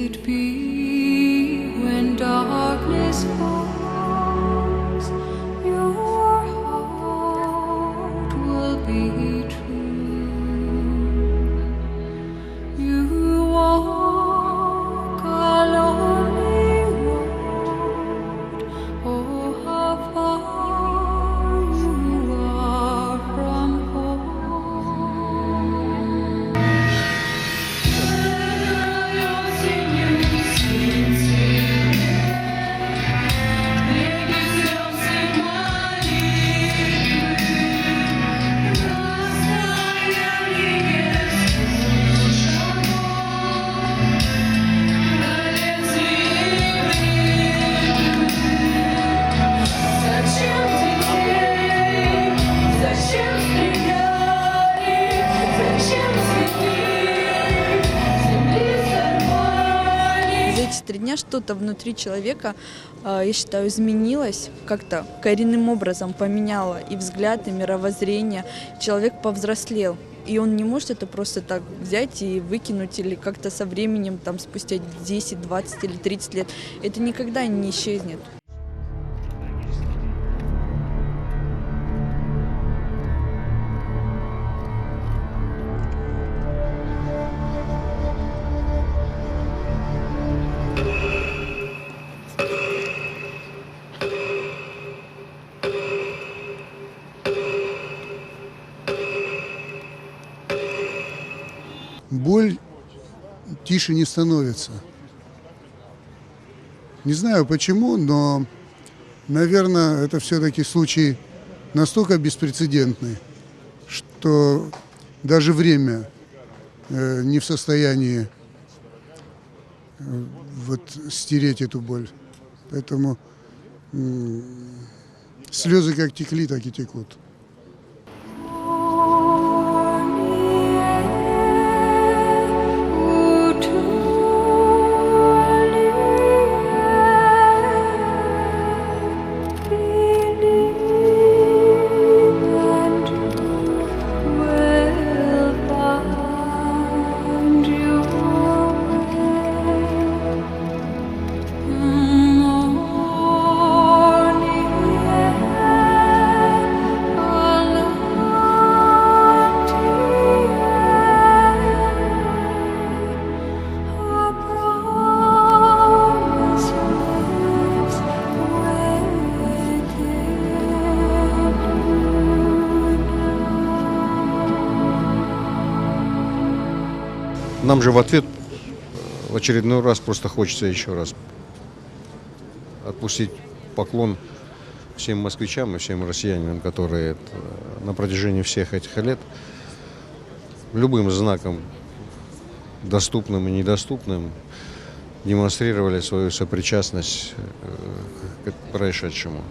it be when darkness falls, your heart will be true. You walk a lonely road, oh how far you are from home. За эти 3 дня что-то внутри человека, я считаю, изменилось, как-то коренным образом поменяло и взгляд, и мировоззрение. Человек повзрослел, и он не может это просто так взять и выкинуть или как-то со временем, там, спустя 10, 20 или 30 лет. Это никогда не исчезнет. Боль тише не становится. Не знаю почему, но, наверное, это все-таки случай настолько беспрецедентный, что даже время не в состоянии вот стереть эту боль. Поэтому слезы как текли, так и текут. Нам же в ответ в очередной раз просто хочется еще раз отпустить поклон всем москвичам и всем россиянам, которые на протяжении всех этих лет любым знаком, доступным и недоступным, демонстрировали свою сопричастность к происшедшему.